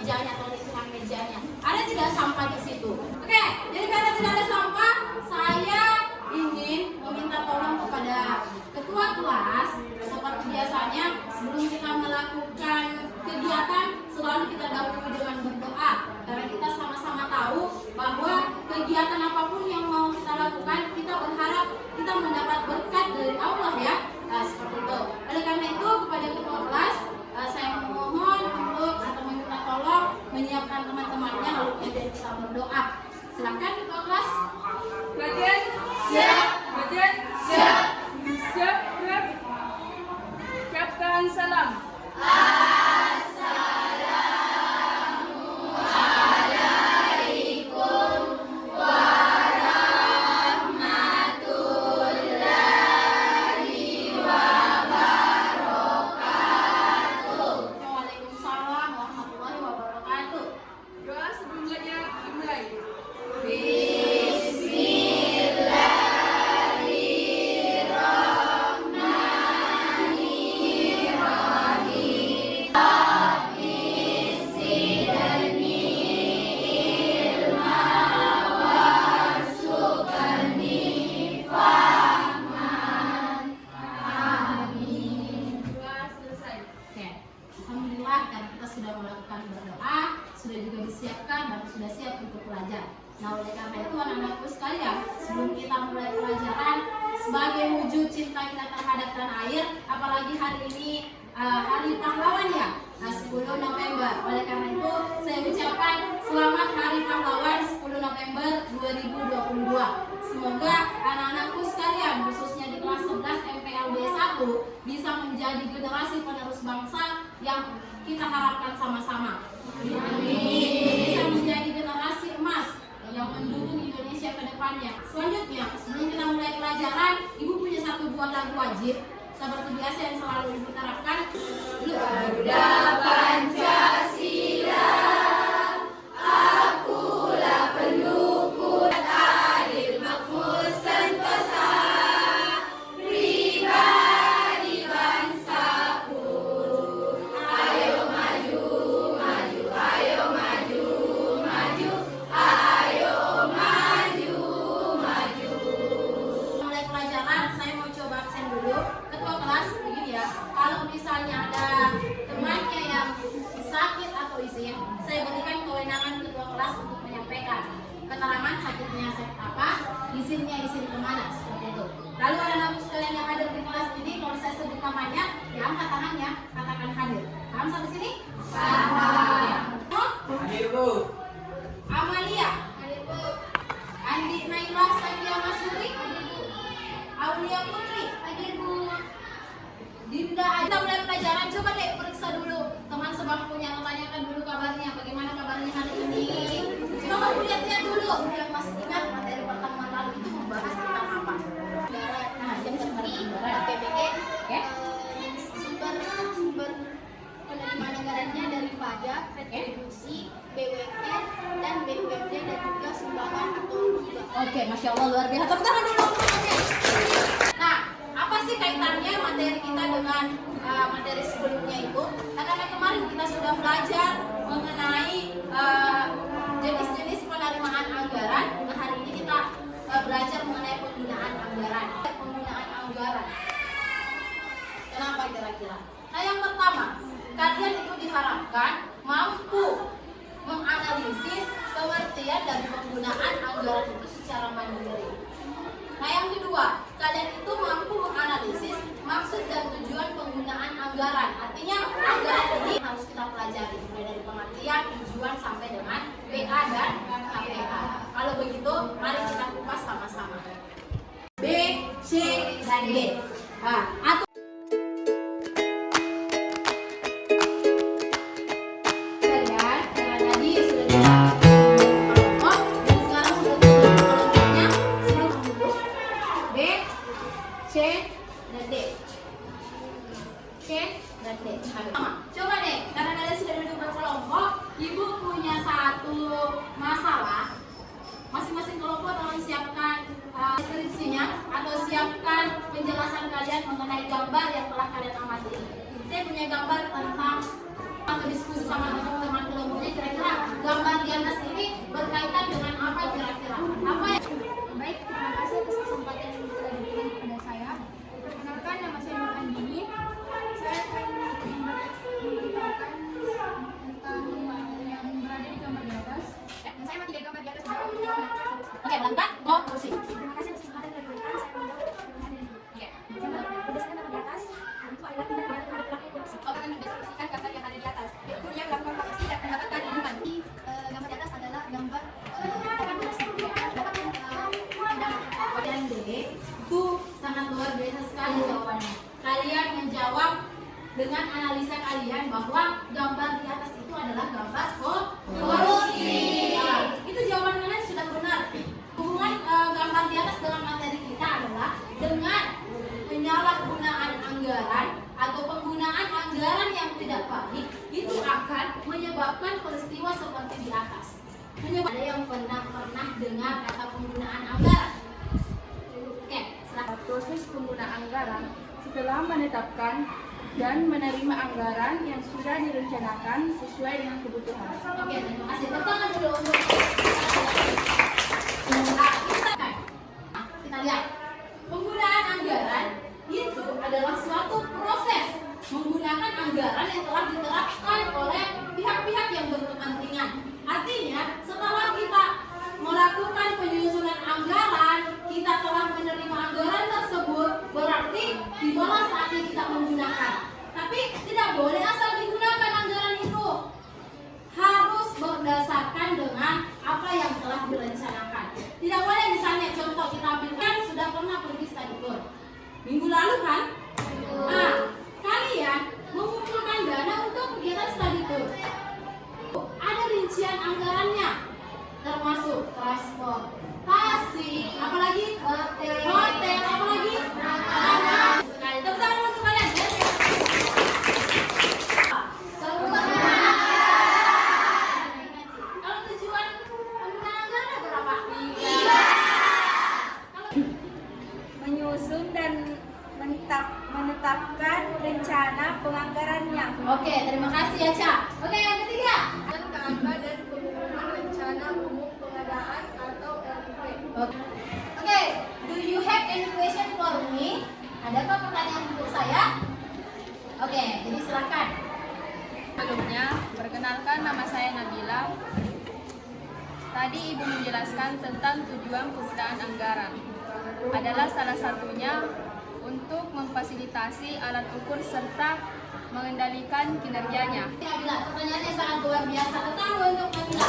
mejanya atau lingkungan mejanya. Ada tidak sampah di situ? Oke, jadi karena tidak ada sampah, saya ingin meminta tolong kepada ketua kelas. Seperti biasanya, sebelum kita melakukan kegiatan, selalu kita dahului dengan berdoa. Karena kita sama-sama tahu bahwa kegiatan apapun yang mau kita lakukan, kita berharap kita mendapat berkat dari Allah ya. Seperti itu. Oleh karena itu, kepada ketua kelas, saya memohon untuk atau meminta tolong menyiapkan teman-temannya lalu kemudian kita berdoa. Silakan ketua kelas. Latihan siap. Latihan siap. Siap. Ucapkan salam. Waalaikumsalam warahmatullahi wabarakatuh. Doa sebelum belajar dimulai. Doa selesai. Oke, alhamdulillah karena kita sudah melakukan berdoa, sudah juga disiapkan dan sudah siap untuk belajar. Nah, oleh karena itu anak-anakku sekalian, sebelum kita mulai pelajaran, sebagai wujud cinta kita terhadap tanah air, apalagi hari ini Hari Pahlawan ya, 10 November. Oleh karena itu, saya ucapkan selamat Hari Pahlawan 10 November 2022. Semoga anak-anakku sekalian, khususnya di kelas 11 MPLB 1, bisa menjadi generasi penerus bangsa yang kita harapkan sama-sama. Bisa menjadi generasi emas yang mendukung Indonesia ke depannya. Selanjutnya, sebelum kita mulai pelajaran, Ibu punya satu buah lagu wajib seperti biasa yang selalu Ibu terapkan. Garuda Pancasila, akulah pendukung adil makmur sentosa, pribadi bangsaku. Ayo maju, maju, ayo maju, maju, ayo maju, maju. Mulai pelajaran, saya mau coba absen dulu. Ketua kelas begini ya, kalau misalnya ada temannya yang sakit atau izin, saya berikan kewenangan ketua kelas untuk menyampaikan keterangan sakitnya sakit apa, izinnya izin kemana, seperti itu. Lalu anak-anak sekalian yang hadir di kelas ini, kalau saya sebut namanya, ya angkat tangannya, katakan hadir. Paham sampai sini? Paham. Hadir Bu. Amalia, hadir Bu. Andi Naila Safia Masuri, hadir Bu. Aulia Putri, hadir Bu. Dinda, kita mulai pelajaran. Coba deh periksa dulu teman sebangkunya, tanyakan dulu kabarnya, bagaimana kabarnya hari ini. Coba kamu lihat-lihat dulu yang masih ingat materi pertemuan lalu itu membahas tentang apa. Nah, yang seperti PBG, oke? Sumber penerimaan anggarannya dari pajak, retribusi, BUMN, dan BUMD dan juga sumbangan atau hibah. Oke, masya Allah luar biasa. Tepuk tangan dulu. Oke. Nah, apa sih kaitannya materi kita dengan materi sebelumnya itu? Nah, karena kemarin kita sudah belajar mengenai jenis-jenis penerimaan anggaran. Nah, hari ini kita belajar mengenai penggunaan anggaran. Penggunaan anggaran. Kenapa kira-kira? Nah, yang pertama, kalian itu diharapkan mampu menganalisis pengertian dari penggunaan anggaran itu secara mandiri. Nah, yang kedua, kalian itu mampu menganalisis maksud dan tujuan penggunaan anggaran. Artinya, anggaran ini harus kita pelajari mulai dari pengertian, tujuan sampai dengan PA dan KPA. Kalau begitu, mari kita kupas sama-sama. B, C, dan D. Nah, atau C dan D. C dan D. Coba deh, karena kalian sudah duduk berkelompok, Ibu punya satu masalah. Masing-masing kelompok tolong siapkan deskripsinya atau siapkan penjelasan kalian mengenai gambar yang telah kalian amati. Saya punya gambar tentang atau diskusi sama teman-teman kelompoknya lengkap korupsi. Terima kasih atas kesempatan yang diberikan. Saya menjawab pertanyaan ini. Oke. Yang pertama, berdasarkan data di atas, hal itu adalah tindak pidana terhadap pelaku korupsi. Akan mendeskripsikan kata yang ada di atas. Berikutnya melakukan korupsi dan mendapatkan hukuman. Jadi, gambar di atas adalah gambar tindakan korupsi. Mendapatkan tindakan Dan D itu sangat luar biasa sekali jawabannya. Kalian menjawab dengan analisa kalian bahwa gambar di atas itu adalah gambar korupsi. Nah, itu jawaban kalian sudah benar. Hubungan gambar di atas dengan materi kita adalah dengan penyalahgunaan anggaran atau penggunaan anggaran yang tidak baik itu akan menyebabkan peristiwa seperti di atas. Ada yang pernah dengar kata penggunaan anggaran? Oke, silakan. Proses penggunaan anggaran setelah menetapkan dan menerima anggaran yang sudah direncanakan sesuai dengan kebutuhan. Oke, terima kasih. Pertama dulu untuk kita lihat penggunaan anggaran itu adalah suatu proses menggunakan anggaran yang telah diterapkan oleh pihak-pihak yang berkepentingan. Artinya, setelah kita melakukan penyusunan anggaran, kita telah menerima anggaran tersebut, berarti dimana saatnya kita menggunakan. Tapi tidak boleh asal digunakan anggaran itu. Harus berdasarkan dengan apa yang telah direncanakan. Tidak boleh misalnya contoh kita ambilkan sudah pernah pergi study tour. Minggu lalu kan? Nah, kalian mengumpulkan dana untuk kegiatan study tour. Ada rincian anggarannya, termasuk transportasi, apalagi hotel, apalagi sekali. Tepuk tangan untuk kalian. Kalau tujuan penggunaan anggaran berapa? 3. Menyusun dan menetapkan rencana penganggarannya. Oke, terima kasih ya, Ca. Oke, yang ketiga. Angka dan pengumuman rencana umum pengadaan atau RUP. Oke, do you have any question for me? Adakah pertanyaan untuk saya? Oke, jadi silakan. Sebelumnya, perkenalkan nama saya Nabila. Tadi Ibu menjelaskan tentang tujuan penggunaan anggaran. Adalah salah satunya untuk memfasilitasi alat ukur serta mengendalikan kinerjanya. Nabila, pertanyaannya sangat luar biasa. Tetapi untuk Nabila.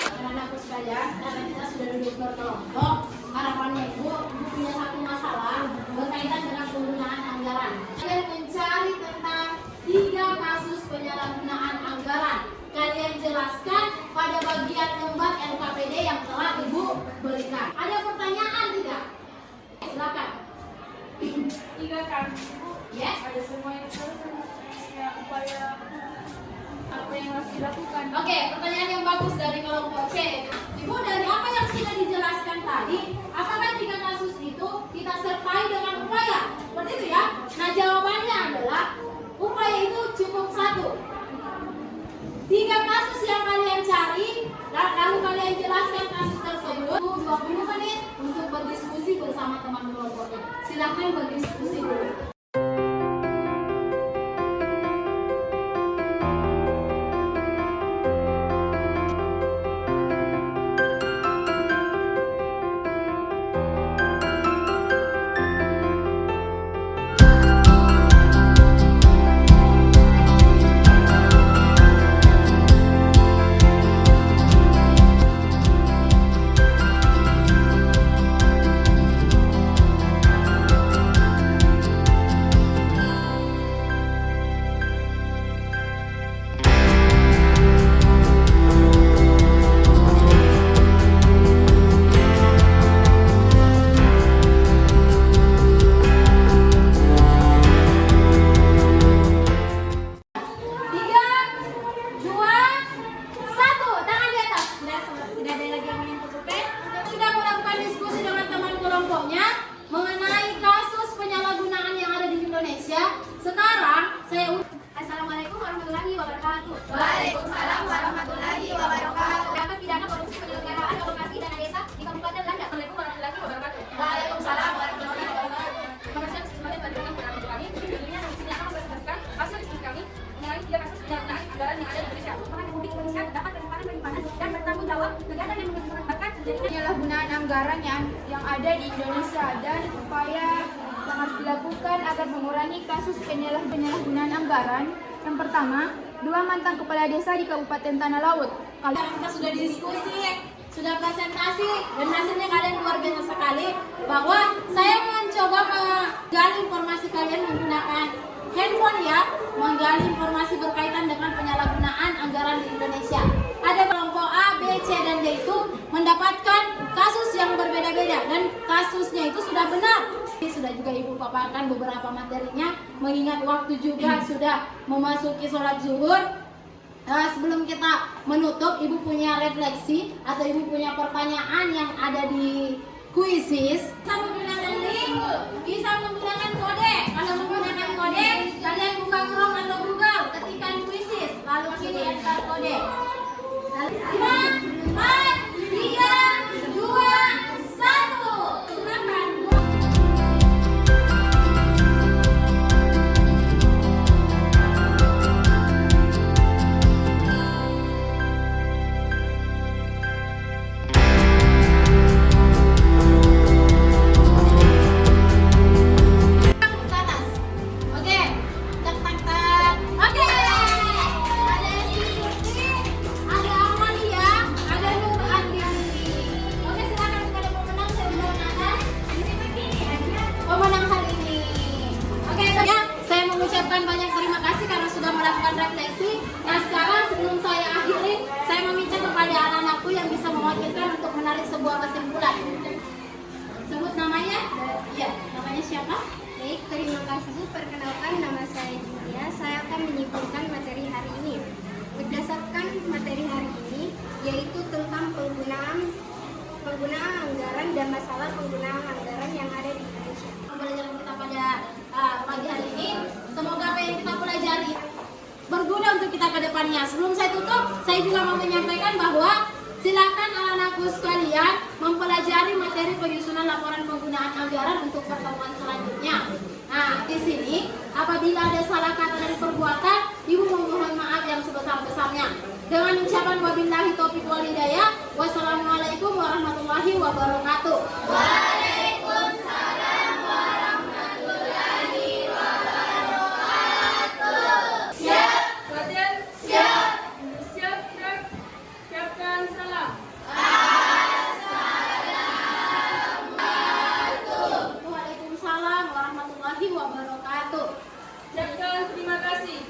Anak-anakku sekalian, karena kita sudah duduk berkelompok, harapannya Ibu punya satu masalah berkaitan dengan penggunaan anggaran. Kalian mencari tentang 3 kasus penyalahgunaan anggaran. Kalian jelaskan pada bagian lembar LKPD yang telah Ibu berikan. Ada pertanyaan tidak? Silakan. 3 kan? Yes. Ada semua yang ya, upaya apa yang harus dilakukan. Oke, pertanyaan yang bagus dari kelompok C. Ibu, dari apa yang sudah dijelaskan tadi, apakah 3 kasus itu kita sertai dengan upaya? Seperti itu ya. Nah, jawabannya adalah upaya itu cukup 1. 3 kasus yang kalian cari, lalu kalian jelaskan kasus tersebut. 20 menit untuk berdiskusi bersama teman kelompoknya. Silakan berdiskusi dulu. anggaran yang ada di Indonesia. Apakah publik Indonesia dapat berperan dan bertanggung jawab kegiatan yang menguntungkan penyalahgunaan anggaran yang ada di Indonesia dan upaya yang harus dilakukan agar mengurangi kasus penyalahgunaan anggaran. Yang pertama, 2 mantan kepala desa di Kabupaten Tanah Laut. Kita sudah diskusi, sudah presentasi, dan hasilnya kalian luar biasa sekali. Bahwa saya mencoba menggali informasi kalian menggunakan handphone ya, menggali informasi berkaitan dengan penyalahgunaan anggaran di Indonesia. Ada kelompok A, B, C, dan D itu mendapatkan kasus yang berbeda-beda dan kasusnya itu sudah benar. Sudah juga Ibu paparkan beberapa materinya, mengingat waktu juga sudah memasuki sholat zuhur. Sebelum kita menutup, Ibu punya refleksi atau Ibu punya pertanyaan yang ada di kuisis. Bisa menggunakan link, bisa menggunakan kode. Kalau menggunakan kode, kalian buka Chrome atau Google, ketikkan kuisis, lalu kini enter kode. 5, 4, 3, 2, 1. Silakan. Banyak terima kasih karena sudah melakukan refleksi. Nah sekarang sebelum saya akhiri, saya meminta kepada anak-anakku yang bisa mewakilkan untuk menarik sebuah kesimpulan. Sebut namanya. Iya, namanya siapa? Baik, terima kasih Bu. Perkenalkan, nama saya Julia. Saya akan menyimpulkan materi hari ini. Berdasarkan materi hari ini, yaitu tentang penggunaan anggaran dan masalah penggunaan anggaran yang ada di Indonesia. Pembelajaran kita pada pagi hari ini, semoga apa yang kita pelajari berguna untuk kita ke depannya. Sebelum saya tutup, saya juga mau menyampaikan bahwa silakan anak-anakku sekalian mempelajari materi penyusunan laporan penggunaan anggaran untuk pertemuan selanjutnya. Nah, di sini apabila ada salah kata dari perbuatan, Ibu memohon maaf yang sebesar-besarnya. Dengan ucapan wabillahi taufiq wal hidayah, wassalamualaikum warahmatullahi wabarakatuh. Waalaikumsalam warahmatullahi wabarakatuh. Siap? Latihan? Siap. Siap, siapkan salam. Waalaikumsalam warahmatullahi wabarakatuh. Siapkan terima kasih.